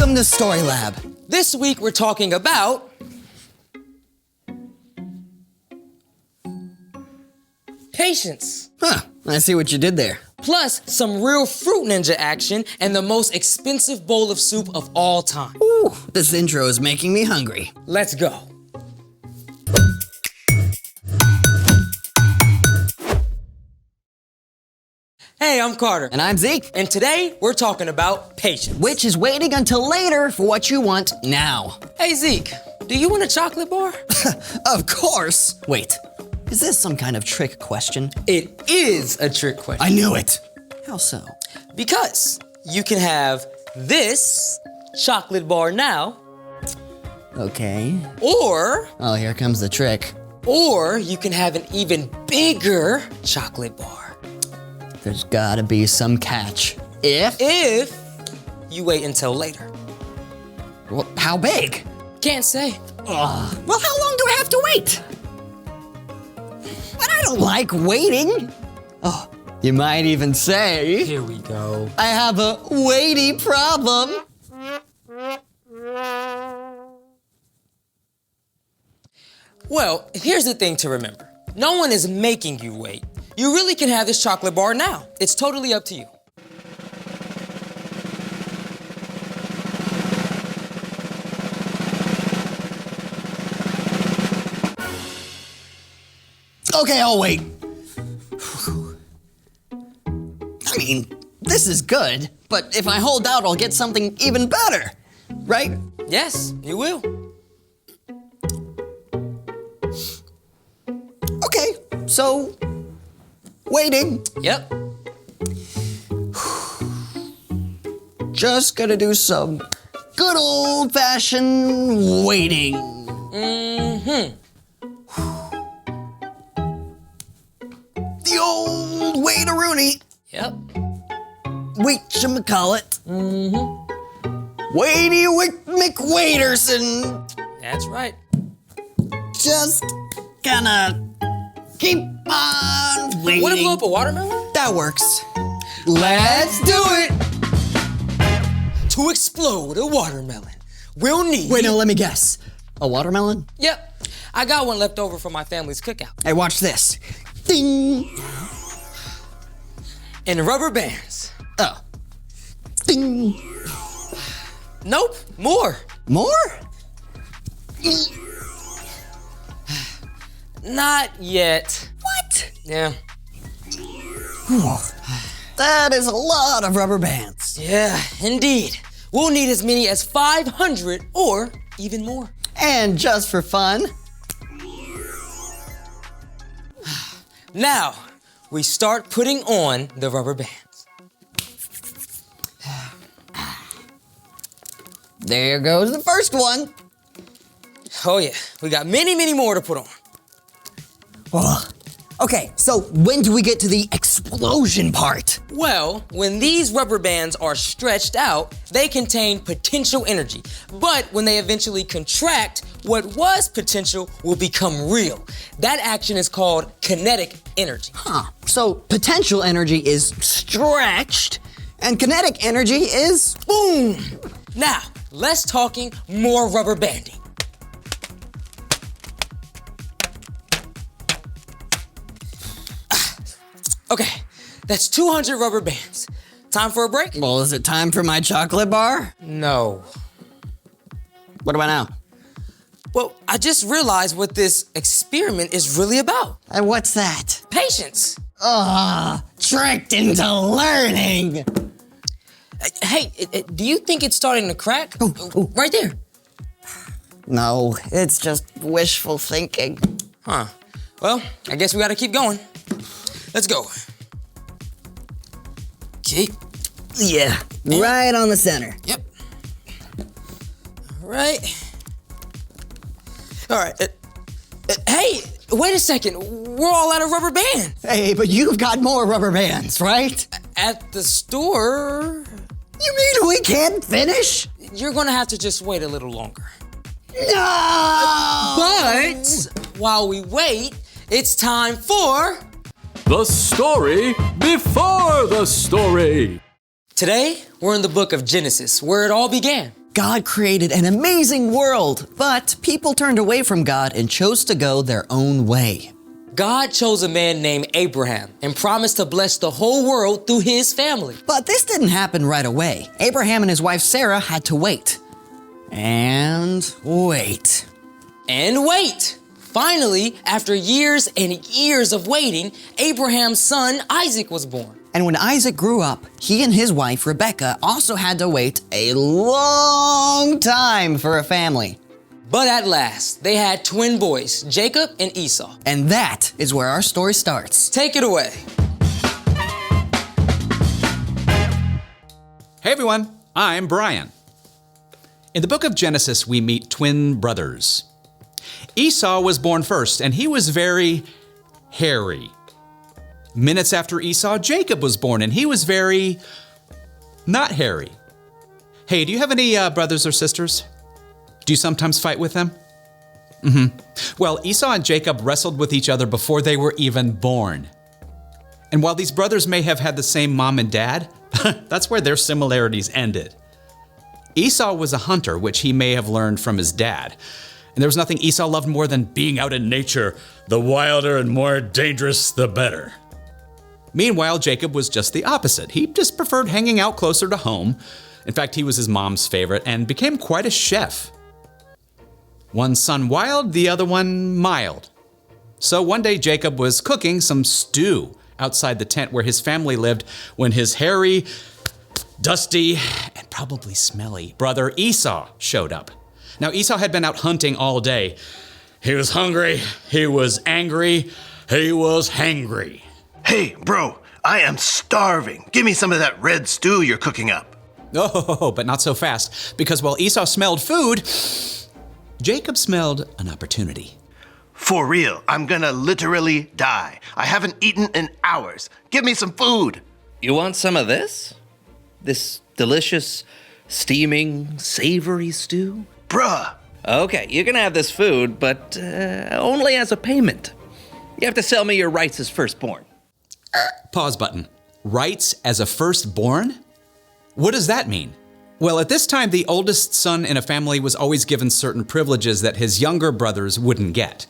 Welcome to Story Lab. This week we're talking about patience. Huh, I see what you did there. Plus some real Fruit Ninja action and the most expensive bowl of soup of all time. Ooh, this intro is making me hungry. Let's go. Hey, I'm Carter. And I'm Zeke. And today we're talking about patience. Which is waiting until later for what you want now. Hey, Zeke, do you want a chocolate bar? Of course. Wait, is this some kind of trick question? It is a trick question. I knew it. How so? Because you can have this chocolate bar now, Okay. or Oh, here comes the trick. you can have an even bigger chocolate bar. There's gotta be some catch. If you wait until later. Well, how big? Can't say. Ugh. Well, how long do I have to wait? But I don't like waiting. Oh, you might even say, Here we go. I have a weighty problem. Well, here's the thing to remember. No one is making you wait. You really can have this chocolate bar now. It's totally up to you. Okay, I'll wait. I mean, this is good, but if I hold out, I'll get something even better, right? Yes, you will. Okay, so, waiting. Yep. Just gonna do some good old-fashioned waiting. The old wait-a-rooney. Yep. Wait-chamacallit. Waity McWaiterson. That's right. Just gonna keep on waiting. Want to blow up a watermelon? That works. Let's do it! To explode a watermelon, we'll need... Wait, no, let me guess. A watermelon? Yep. I got one left over from my family's cookout. Hey, watch this. Ding! And rubber bands. Oh. Ding! Nope, more. More? Not yet. What? Yeah. That is a lot of rubber bands. Yeah, indeed. We'll need as many as 500 or even more. And just for fun, Now, we start putting on the rubber bands. there goes the first one. Oh yeah, we got many, many more to put on. Ugh. Okay, so when do we get to the explosion part? Well, when these rubber bands are stretched out, they contain potential energy. But when they eventually contract, what was potential will become real. That action is called kinetic energy. Huh. So potential energy is stretched, and kinetic energy is boom. Now, less talking, more rubber banding. Okay, that's 200 rubber bands. Time for a break? Well, is it time for my chocolate bar? No. What about now? Well, I just realized what this experiment is really about. And what's that? Patience. Tricked into learning. Hey, do you think it's starting to crack? Oh. Right there. No, it's just wishful thinking. Huh. Well, I guess we gotta keep going. Let's go. Okay. Yeah, right on the center. Yep. All right. All right. Hey, wait a second. We're all out of rubber bands. Hey, but you've got more rubber bands, right? At the store, You mean we can't finish? you're gonna have to just wait a little longer. No! But while we wait, it's time for... The story before the story. Today, we're in the book of Genesis, where it all began. God created an amazing world, but people turned away from God and chose to go their own way. God chose a man named Abraham and promised to bless the whole world through his family. But this didn't happen right away. Abraham and his wife Sarah had to wait. And wait. And wait! Finally, after years and years of waiting, Abraham's son Isaac was born. And when Isaac grew up, he and his wife Rebecca also had to wait a long time for a family. But at last, they had twin boys, Jacob and Esau. And that is where our story starts. Take it away. Hey everyone, I'm Brian. In the book of Genesis, we meet twin brothers. Esau was born first, and he was very hairy. Minutes after Esau, Jacob was born, and he was very not hairy. Hey, do you have any brothers or sisters? Do you sometimes fight with them? Well, Esau and Jacob wrestled with each other before they were even born. And while these brothers may have had the same mom and dad, that's where their similarities ended. Esau was a hunter, which he may have learned from his dad. And there was nothing Esau loved more than being out in nature. The wilder and more dangerous, the better. Meanwhile, Jacob was just the opposite. He just preferred hanging out closer to home. In fact, he was his mom's favorite and became quite a chef. One son wild, the other one mild. So one day Jacob was cooking some stew outside the tent where his family lived when his hairy, dusty, and probably smelly brother Esau showed up. Now Esau had been out hunting all day. He was hungry, he was angry, he was hangry. Hey, bro, I am starving. Give me some of that red stew you're cooking up. Oh, but not so fast, because while Esau smelled food, Jacob smelled an opportunity. For real, I'm gonna literally die. I haven't eaten in hours. Give me some food. You want some of this? This delicious, steaming, savory stew? Bruh. Okay, you can have this food, but only as a payment. You have to sell me your rights as firstborn. Pause button. Rights as a firstborn? What does that mean? Well, at this time, the oldest son in a family was always given certain privileges that his younger brothers wouldn't get.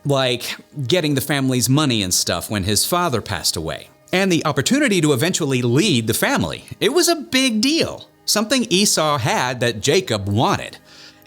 Like getting the family's money and stuff when his father passed away. And the opportunity to eventually lead the family. It was a big deal. Something Esau had that Jacob wanted.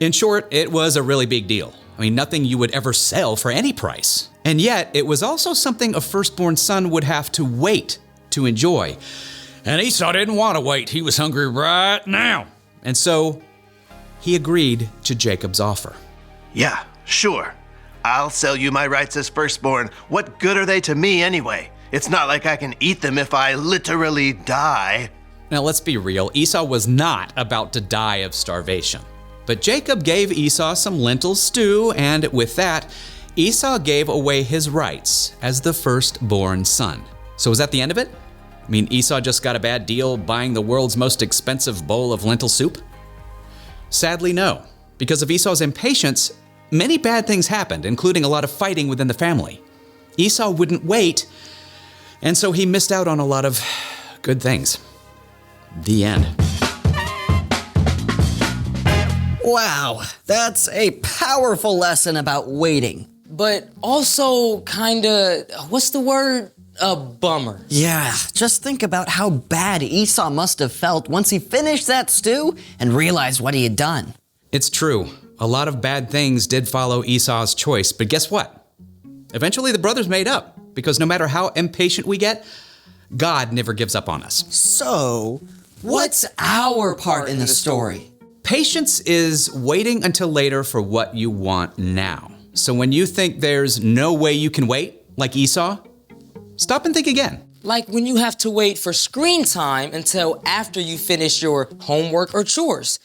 In short, it was a really big deal. I mean, nothing you would ever sell for any price. And yet, it was also something a firstborn son would have to wait to enjoy. And Esau didn't want to wait. He was hungry right now. And so, he agreed to Jacob's offer. Yeah, sure. I'll sell you my rights as firstborn. What good are they to me anyway? It's not like I can eat them if I literally die. Now, let's be real. Esau was not about to die of starvation. But Jacob gave Esau some lentil stew, and with that, Esau gave away his rights as the firstborn son. So was that the end of it? I mean, Esau just got a bad deal buying the world's most expensive bowl of lentil soup? Sadly, no. Because of Esau's impatience, many bad things happened, including a lot of fighting within the family. Esau wouldn't wait, and so he missed out on a lot of good things. The end. Wow, that's a powerful lesson about waiting. But also kinda, what's the word? A bummer. Yeah, just think about how bad Esau must have felt once he finished that stew and realized what he had done. It's true. A lot of bad things did follow Esau's choice, but guess what? Eventually the brothers made up, because no matter how impatient we get, God never gives up on us. So, what's our part in the story? Patience is waiting until later for what you want now. So when you think there's no way you can wait, like Esau, stop and think again. Like when you have to wait for screen time until after you finish your homework or chores.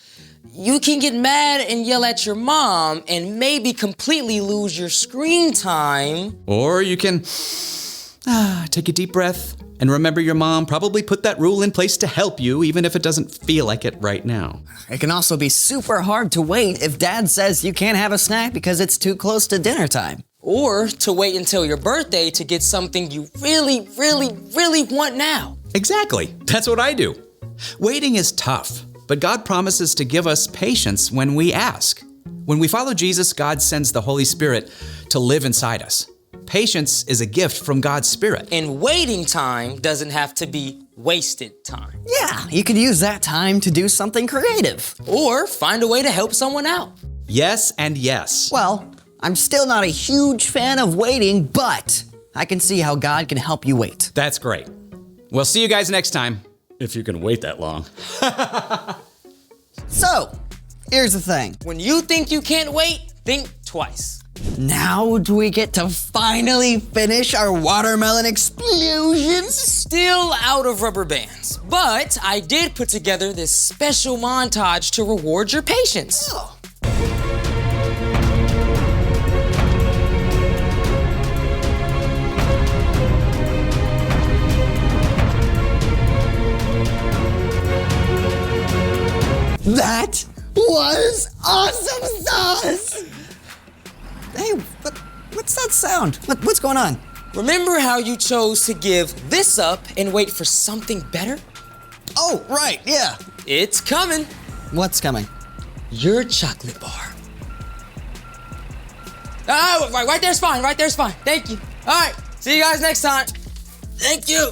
You can get mad and yell at your mom and maybe completely lose your screen time. Or you can take a deep breath and remember your mom probably put that rule in place to help you, even if it doesn't feel like it right now. It can also be super hard to wait if dad says you can't have a snack because it's too close to dinner time. Or to wait until your birthday to get something you really, really, really want now. Exactly. That's what I do. Waiting is tough. But God promises to give us patience when we ask. When we follow Jesus, God sends the Holy Spirit to live inside us. Patience is a gift from God's Spirit. And waiting time doesn't have to be wasted time. Yeah, you could use that time to do something creative. Or find a way to help someone out. Yes and yes. Well, I'm still not a huge fan of waiting, but I can see how God can help you wait. That's great. We'll see you guys next time, if you can wait that long. So, here's the thing. When you think you can't wait, think twice. Now do we get to finally finish our watermelon explosions? Still out of rubber bands, but I did put together this special montage to reward your patience. Oh. That was awesome sauce! Hey, what's that sound? What's going on? Remember how you chose to give this up and wait for something better? Oh, right, yeah. It's coming. What's coming? Your chocolate bar. Right there's fine. Right there's fine. Thank you. All right. See you guys next time. Thank you.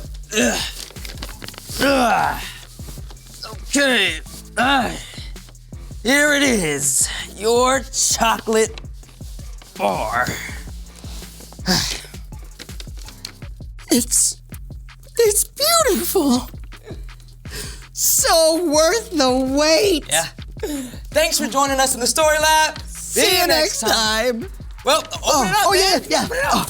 Okay. Here it is. Your chocolate bar. It's beautiful. So worth the wait. Yeah. Thanks for joining us in the Story Lab. See you next time. Well, open it up, man. Yeah. Open it up.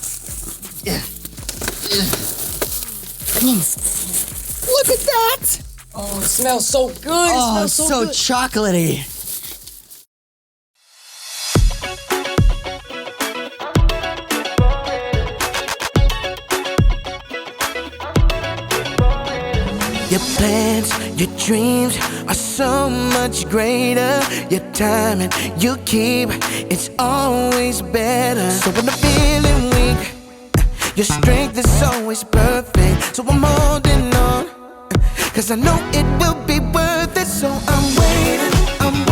Look at that. Oh, it smells so good. Oh, It smells so so good. chocolatey. Your plans, your dreams are so much greater. Your time and you keep, it's always better. So when I'm feeling weak, your strength is always perfect. So I'm holding on, cause I know it will be worth it. So I'm waiting, I'm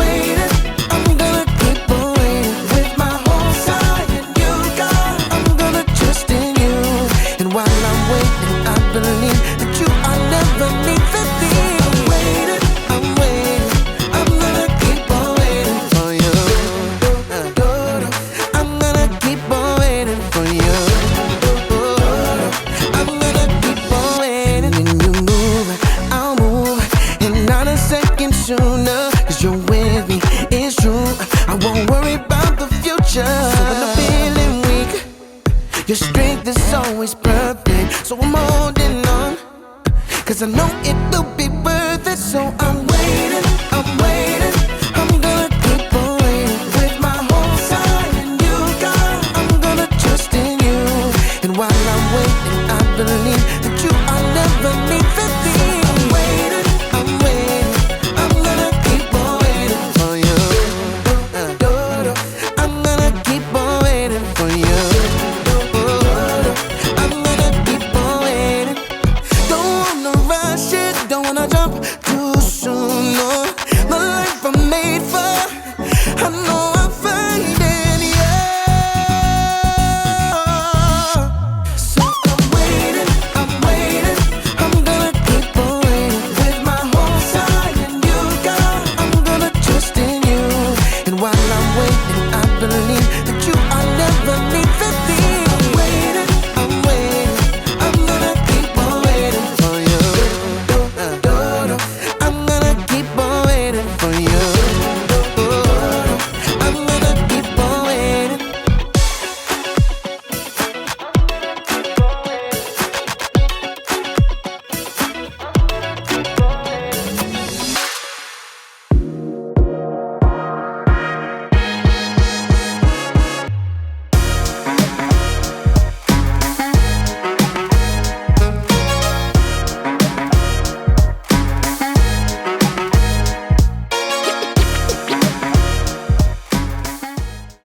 gonna keep on waiting. With my whole side and you, God, I'm gonna trust in you. And while I'm waiting, I believe that you are never leaving me. I'm gonna keep on waiting for you. I'm gonna keep on waiting for you. I'm gonna keep on waiting. When you move, I'll move. And not a second sooner. Cause you're with me, it's true. I won't worry about the future. So when I'm feeling weak, your strength is always perfect. So I'm holding on, cause I know it will be worth it. So I'm waiting, I'm gonna keep on waiting. With my whole side and you, God, I'm gonna trust in you. And while I'm waiting, I believe that you are never leaving me. I'm waiting, I'm gonna keep on waiting for you. I'm gonna keep on waiting for you. I'm gonna keep on waiting. Don't wanna rush it, don't wanna jump too soon, no. My life I'm made for, I know